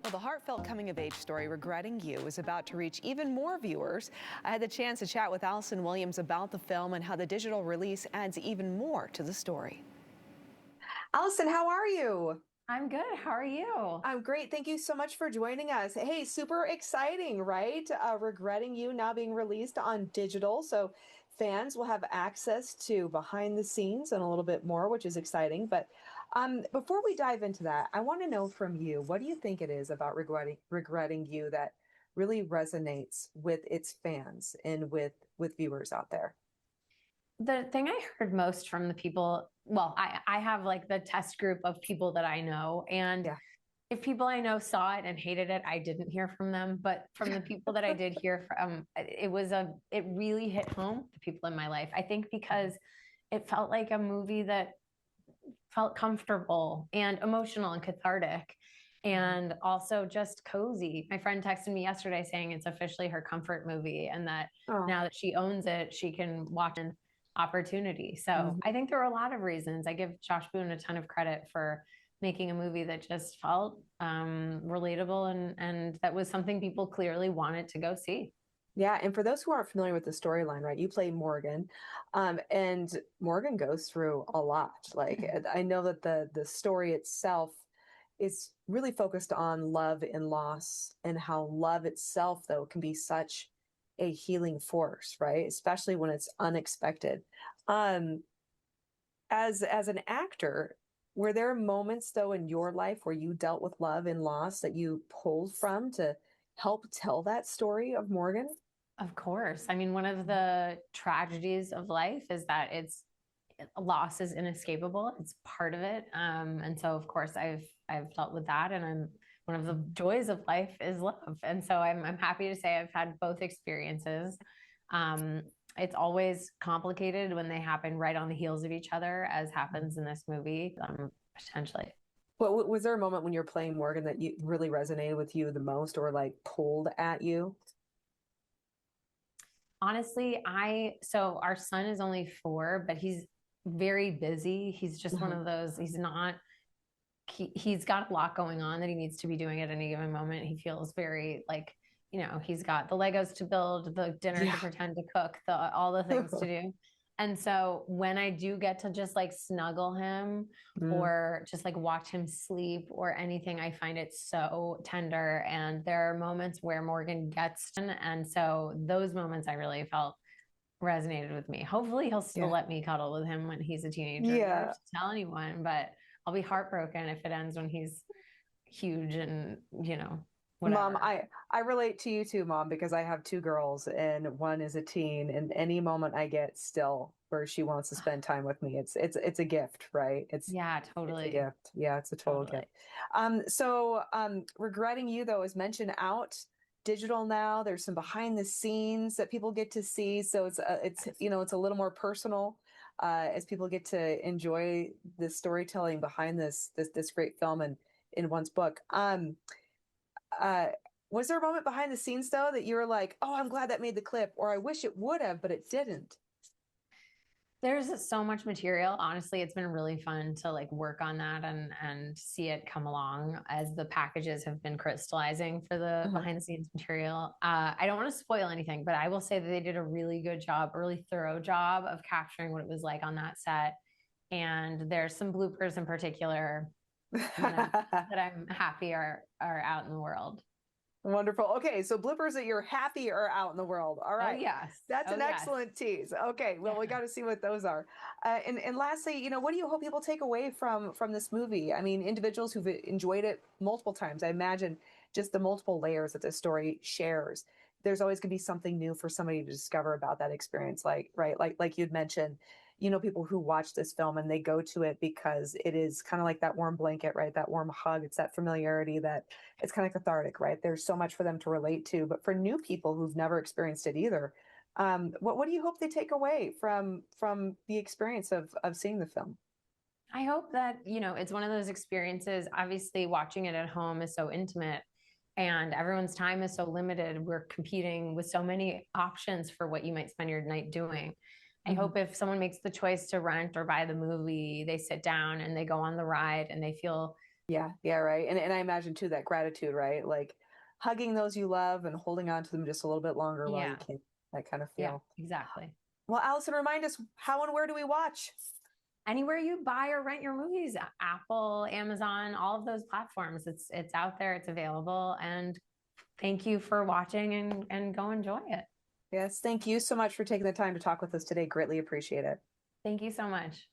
Well, the heartfelt coming-of-age story, Regretting You, is about to reach even more viewers. I had the chance to chat with Allison Williams about the film and how the digital release adds even more to the story. Allison, how are you? I'm good. How are you? I'm great. Thank you so much for joining us. Hey, super exciting, right? Regretting You now being released on digital. So fans will have access to behind the scenes and a little bit more, which is exciting. But before we dive into that, I want to know from you, what do you think it is about Regretting You that really resonates with its fans and with viewers out there? The thing I heard most from the people, well, I have like the test group of people that I know. And Yeah. if people I know saw it and hated it, I didn't hear from them. But from the people that I did hear from, it really hit home, the people in my life. I think because it felt like a movie that felt comfortable and emotional and cathartic and also just cozy. My friend texted me yesterday saying it's officially her comfort movie and that Oh. now that she owns it, she can watch an opportunity. So I think there were a lot of reasons. I give Josh Boone a ton of credit for making a movie that just felt relatable and that was something people clearly wanted to go see. Yeah, and for those who aren't familiar with the storyline, right, you play Morgan, and Morgan goes through a lot. Like I know that the story itself is really focused on love and loss and how love itself, though, can be such a healing force, right? Especially when it's unexpected. Um, as an actor, were there moments though in your life where you dealt with love and loss that you pulled from to help tell that story of Morgan? Of course. I mean, one of the tragedies of life is that loss is inescapable. It's part of it. And so of course I've dealt with that. And one of the joys of life is love. And so I'm happy to say I've had both experiences. Um, it's always complicated when they happen right on the heels of each other, as happens in this movie, potentially. Well, was there a moment when you're playing Morgan that you really resonated with you the most or like pulled at you? Honestly, so our son is only 4, but he's very busy. He's just one Mhm. of those, he's got a lot going on that he needs to be doing at any given moment. He feels very like, he's got the Legos to build, the dinner to Yeah. pretend to cook, all the things to do. And so when I do get to just like snuggle him Mm. or just like watch him sleep or anything, I find it so tender. And there are moments where Morgan gets, and so those moments I really felt resonated with me. Hopefully he'll still Yeah. let me cuddle with him when he's a teenager. I never have Yeah. to tell anyone, but I'll be heartbroken if it ends when he's huge and, Mom, whatever. I relate to you too, Mom, because I have two girls and one is a teen, and any moment I get still where she wants to spend time with me, it's a gift, right? Yeah, It's a totally. gift. Yeah, it's a total Totally. gift. Regretting You though is mentioned out digital now. There's some behind the scenes that people get to see, so it's a little more personal as people get to enjoy the storytelling behind this great film and in one's book. Uh, was there a moment behind the scenes though that you were like, "Oh, I'm glad that made the clip," or "I wish it would have, but it didn't"? There's so much material. Honestly, it's been really fun to like work on that and see it come along as the packages have been crystallizing for the Uh-huh. behind the scenes material. I don't want to spoil anything, but I will say that they did a really good job, a really thorough job of capturing what it was like on that set. And there's some bloopers in particular that I'm happy are out in the world. Wonderful. Okay, so bloopers that you're happy are out in the world. All Oh right. yes. That's Oh an yes. excellent tease. Okay, well, Yeah. we got to see what those are. And lastly, what do you hope people take away from this movie? I mean, individuals who've enjoyed it multiple times, I imagine just the multiple layers that this story shares. There's always going to be something new for somebody to discover about that experience. Like, right, like you'd mentioned, people who watch this film and they go to it because it is kind of like that warm blanket, right? That warm hug. It's that familiarity that it's kind of cathartic, right? There's so much for them to relate to. But for new people who've never experienced it either, what do you hope they take away from the experience of seeing the film? I hope that, it's one of those experiences. Obviously, watching it at home is so intimate and everyone's time is so limited. We're competing with so many options for what you might spend your night doing. I Mm-hmm. hope if someone makes the choice to rent or buy the movie, they sit down and they go on the ride and they feel Yeah, yeah, right. And I imagine too that gratitude, right? Like hugging those you love and holding on to them just a little bit longer while you Yeah. can. That kind of Yeah, feel. exactly. Well, Allison, remind us how and where do we watch? Anywhere you buy or rent your movies, Apple, Amazon, all of those platforms, it's out there, it's available. And thank you for watching and go enjoy it. Yes, thank you so much for taking the time to talk with us today. Greatly appreciate it. Thank you so much.